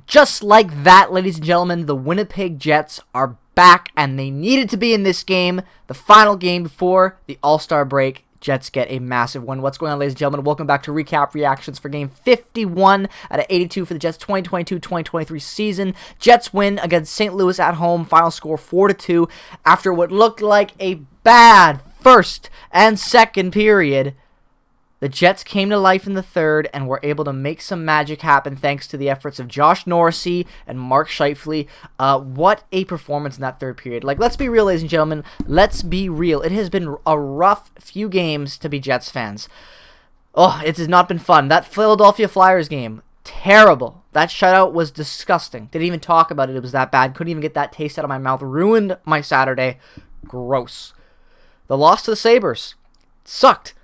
Just like that, ladies and gentlemen, the Winnipeg Jets are back, and they needed to be in this game, the final game before the All-Star break. Jets get a massive win. What's going on, ladies and gentlemen? Welcome back to Recap Reactions for Game 51 out of 82 for the Jets 2022-2023 season. Jets win against St. Louis at home. Final score 4-2 after what looked like a bad first and second period. The Jets came to life in the third and were able to make some magic happen thanks to the efforts of Josh NORRISSEY and Mark Scheifele. What a performance in that third period. Like, let's be real, ladies and gentlemen. Let's be real. It has been a rough few games to be Jets fans. Oh, it has not been fun. That Philadelphia Flyers game, terrible. That shutout was disgusting. Didn't even talk about it. It was that bad. Couldn't even get that taste out of my mouth. Ruined my Saturday. Gross. The loss to the Sabres sucked.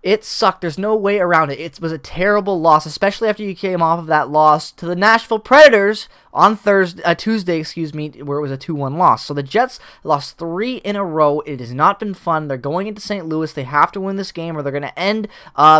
It sucked. There's no way around it. It was a terrible loss, especially after you came off of that loss to the Nashville Predators on Tuesday, where it was a 2-1 loss. So the Jets lost 3 in a row. It has not been fun. They're going into St. Louis. They have to win this game, or they're going to end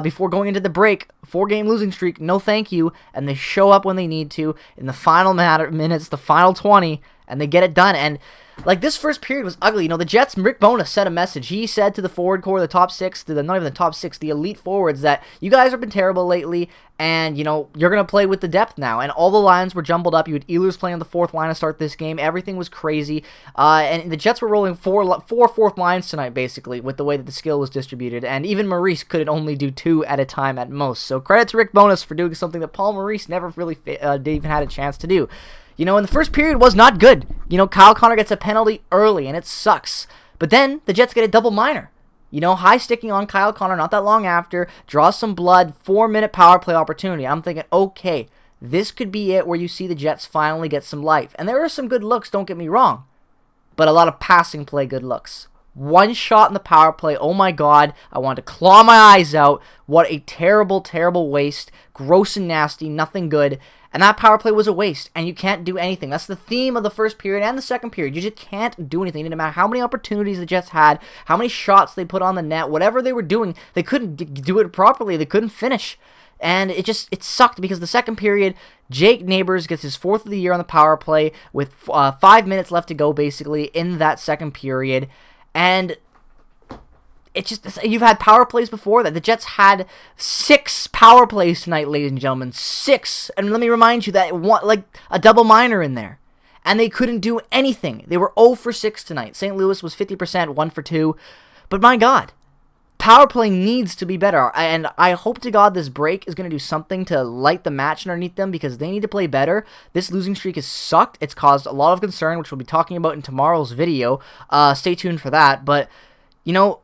before going into the break. 4-game losing streak. No thank you. And they show up when they need to in the final minutes, the final 20, and they get it done. And like, this first period was ugly. You know, the Jets, Rick Bowness sent a message. He said to the forward core, the top six, not even the top six, the elite forwards, that you guys have been terrible lately, and, you know, you're going to play with the depth now. And all the lines were jumbled up. You had Ehlers playing on the fourth line to start this game. Everything was crazy. And the Jets were rolling four fourth lines tonight, basically, with the way that the skill was distributed. And even Maurice could only do 2 at a time at most. So credit to Rick Bowness for doing something that Paul Maurice never really even had a chance to do. You know, and the first period was not good. You know, Kyle Connor gets a penalty early, and it sucks. But then the Jets get a double minor. You know, high sticking on Kyle Connor not that long after, draws some blood, 4-minute power play opportunity. I'm thinking, okay, this could be it where you see the Jets finally get some life. And there are some good looks, don't get me wrong. But a lot of passing play good looks. One shot in the power play, oh my god, I wanted to claw my eyes out. What a terrible, terrible waste. Gross and nasty, nothing good. And that power play was a waste, and you can't do anything. That's the theme of the first period and the second period. You just can't do anything. No matter how many opportunities the Jets had, how many shots they put on the net, whatever they were doing, they couldn't do it properly. They couldn't finish. And it sucked because the second period, Jake Neighbors gets his 4th of the year on the power play with 5 minutes left to go, basically, in that second period. And it's just, you've had power plays before that. The Jets had 6 power plays tonight, ladies and gentlemen. 6. And let me remind you that like a double minor in there. And they couldn't do anything. They were 0 for 6 tonight. St. Louis was 50%, 1 for 2. But my God, power play needs to be better. And I hope to God this break is going to do something to light the match underneath them, because they need to play better. This losing streak has sucked. It's caused a lot of concern, which we'll be talking about in tomorrow's video. Stay tuned for that. But, you know,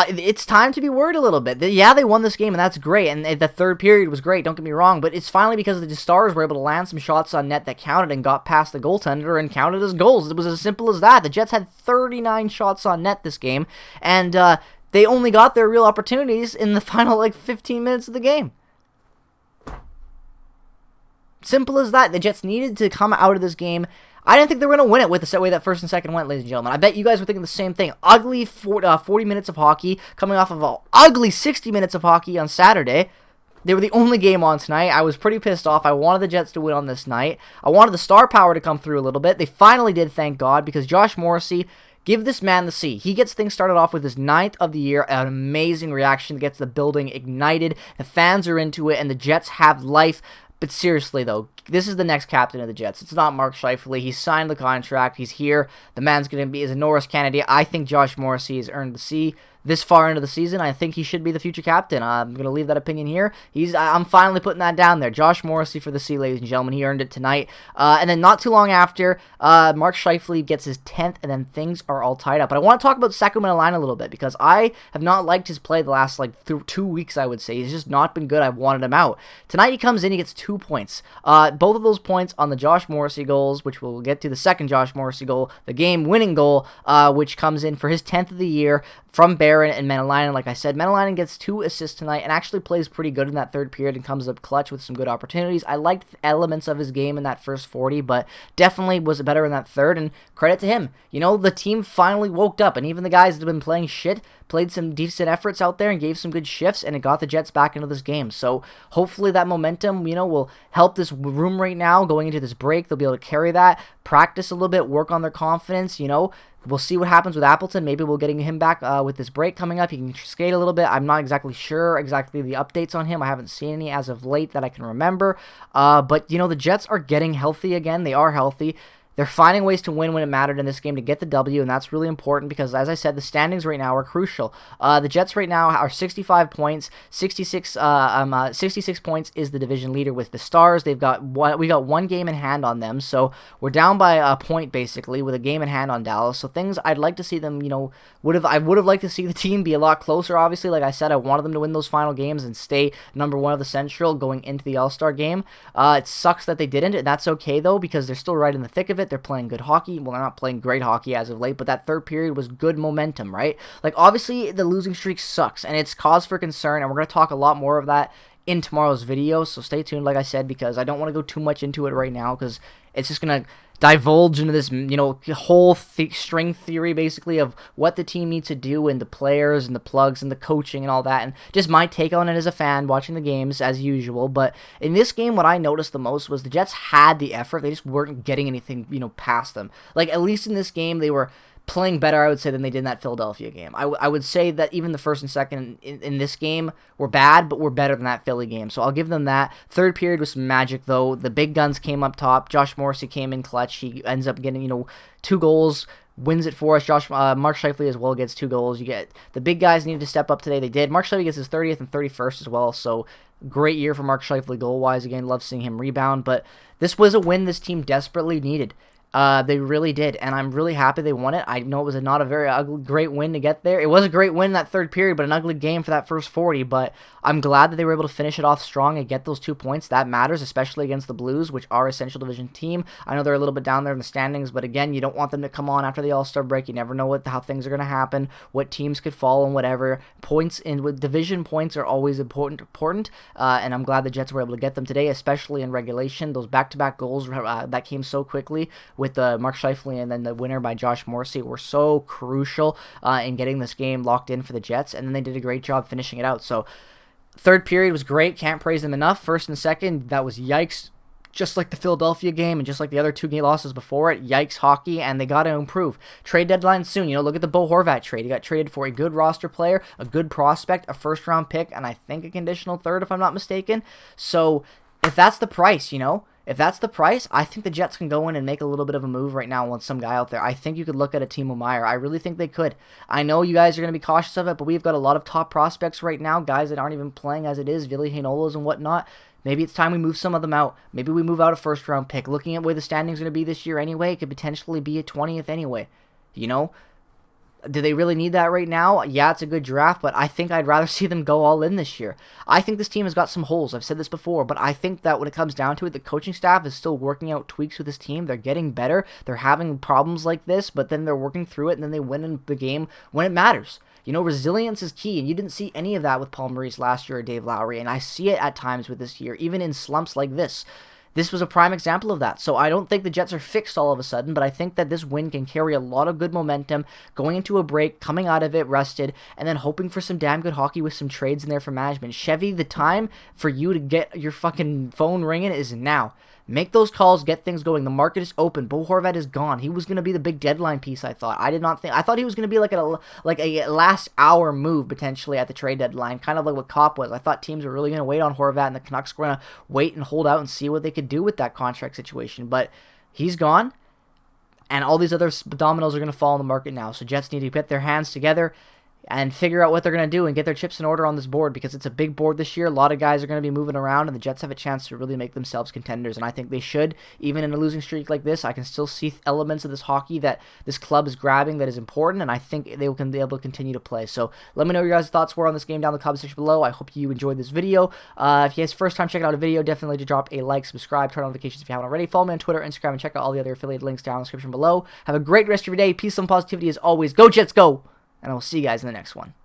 it's time to be worried a little bit. Yeah, they won this game, and that's great, and the third period was great, don't get me wrong, but it's finally because the Stars were able to land some shots on net that counted and got past the goaltender and counted as goals. It was as simple as that. The Jets had 39 shots on net this game, and they only got their real opportunities in the final, 15 minutes of the game. Simple as that. The Jets needed to come out of this game. I didn't think they were going to win it with the way that first and second went, ladies and gentlemen. I bet you guys were thinking the same thing. Ugly 40 minutes of hockey, coming off of an ugly 60 minutes of hockey on Saturday. They were the only game on tonight. I was pretty pissed off. I wanted the Jets to win on this night. I wanted the star power to come through a little bit. They finally did, thank God, because Josh Morrissey, give this man the C. He gets things started off with his 9th of the year, an amazing reaction that gets the building ignited. The fans are into it, and the Jets have life. But seriously, though, this is the next captain of the Jets. It's not Mark Scheifele. He signed the contract. He's here. The man's going to be a Norris candidate. I think Josh Morrissey has earned the C this far into the season. I think he should be the future captain. I'm going to leave that opinion here. I'm finally putting that down there. Josh Morrissey for the C, ladies and gentlemen. He earned it tonight. And then not too long after, Mark Scheifele gets his 10th, and then things are all tied up. But I want to talk about Sacramento line a little bit, because I have not liked his play the last 2 weeks, I would say. He's just not been good. I've wanted him out. Tonight he comes in, he gets 2 points. Both of those points on the Josh Morrissey goals, which we'll get to the second Josh Morrissey goal, the game-winning goal, which comes in for his 10th of the year from Bear. Barron and Menelainen. Like I said, Menelainen gets 2 assists tonight and actually plays pretty good in that third period and comes up clutch with some good opportunities. I liked elements of his game in that first 40, but definitely was better in that third, and credit to him. You know, the team finally woke up, and even the guys that have been playing shit played some decent efforts out there and gave some good shifts, and it got the Jets back into this game. So hopefully that momentum, you know, will help this room right now going into this break. They'll be able to carry that, practice a little bit, work on their confidence, you know. We'll see what happens with Appleton. Maybe we'll getting him back with this break coming up. He can skate a little bit. I'm not exactly sure exactly the updates on him. I haven't seen any as of late that I can remember. But, you know, the Jets are getting healthy again. They are healthy. They're finding ways to win when it mattered in this game to get the W, and that's really important because, as I said, the standings right now are crucial. The Jets right now are 65 points. 66 points is the division leader with the Stars. We got 1 game in hand on them, so we're down by a point basically with a game in hand on Dallas. So things I'd like to see them, you know, I would have liked to see the team be a lot closer. Obviously, like I said, I wanted them to win those final games and stay #1 of the Central going into the All-Star game. It sucks that they didn't, and that's okay though because they're still right in the thick of it. They're playing good hockey. Well, they're not playing great hockey as of late, but that third period was good momentum, right? Like, obviously, the losing streak sucks, and it's cause for concern, and we're going to talk a lot more of that in tomorrow's video, so stay tuned, like I said, because I don't want to go too much into it right now, because it's just going to divulge into this, you know, whole string theory, basically, of what the team needs to do, and the players, and the plugs, and the coaching, and all that, and just my take on it as a fan, watching the games, as usual. But in this game, what I noticed the most was the Jets had the effort, they just weren't getting anything, you know, past them. Like, at least in this game, they were playing better, I would say, than they did in that Philadelphia game. I would say that even the first and second in this game were bad, but were better than that Philly game. So I'll give them that. Third period was some magic, though. The big guns came up top. Josh Morrissey came in clutch. He ends up getting, you know, 2 goals, wins it for us. Mark Scheifele as well gets 2 goals. You get the big guys needed to step up today. They did. Mark Scheifele gets his 30th and 31st as well. So great year for Mark Scheifele goal-wise. Again, love seeing him rebound. But this was a win this team desperately needed. They really did, and I'm really happy they won it. I know it was not a very great win to get there. It was a great win in that third period, but an ugly game for that first 40, but I'm glad that they were able to finish it off strong and get those 2 points. That matters, especially against the Blues, which are a Central Division team. I know they're a little bit down there in the standings, but again, you don't want them to come on after the All-Star break. You never know how things are going to happen, what teams could fall and whatever. Points with division points are always important, and I'm glad the Jets were able to get them today, especially in regulation. Those back-to-back goals that came so quickly with the Mark Scheifele and then the winner by Josh Morrissey were so crucial in getting this game locked in for the Jets, and then they did a great job finishing it out. So third period was great. Can't praise them enough. First and second, that was yikes. Just like the Philadelphia game and just like the other 2 game losses before it, yikes hockey, and they got to improve. Trade deadline soon. You know, look at the Bo Horvat trade. He got traded for a good roster player, a good prospect, a first-round pick, and I think a conditional third, if I'm not mistaken. So if that's the price, you know, if that's the price, I think the Jets can go in and make a little bit of a move right now on some guy out there. I think you could look at a Timo Meier. I really think they could. I know you guys are going to be cautious of it, but we've got a lot of top prospects right now, guys that aren't even playing as it is, Ville Heinolos and whatnot. Maybe it's time we move some of them out. Maybe we move out a first-round pick. Looking at where the standings are going to be this year anyway, it could potentially be a 20th anyway. You know? Do they really need that right now? Yeah, it's a good draft, but I think I'd rather see them go all in this year. I think this team has got some holes. I've said this before, but I think that when it comes down to it, the coaching staff is still working out tweaks with this team. They're getting better. They're having problems like this, but then they're working through it, and then they win in the game when it matters. You know, resilience is key, and you didn't see any of that with Paul Maurice last year or Dave Lowry, and I see it at times with this year, even in slumps like this. This was a prime example of that. So I don't think the Jets are fixed all of a sudden, but I think that this win can carry a lot of good momentum going into a break, coming out of it rested, and then hoping for some damn good hockey with some trades in there for management. Chevy, the time for you to get your fucking phone ringing is now. Make those calls, get things going. The market is open. Bo Horvat is gone. He was going to be the big deadline piece, I thought. I thought he was going to be like a last hour move potentially at the trade deadline, kind of like what Kopp was. I thought teams were really going to wait on Horvat, and the Canucks were going to wait and hold out and see what they could do with that contract situation. But he's gone, and all these other dominoes are going to fall in the market now. So Jets need to get their hands together and figure out what they're going to do and get their chips in order on this board, because it's a big board this year. A lot of guys are going to be moving around, and the Jets have a chance to really make themselves contenders, and I think they should. Even in a losing streak like this, I can still see elements of this hockey that this club is grabbing that is important, and I think they can be able to continue to play. So let me know what your guys' thoughts were on this game down in the comment section below. I hope you enjoyed this video. If you guys first time checking out a video, definitely to drop a like, subscribe, turn on notifications if you haven't already. Follow me on Twitter, Instagram, and check out all the other affiliate links down in the description below. Have a great rest of your day. Peace and positivity as always. Go Jets, go! And I will see you guys in the next one.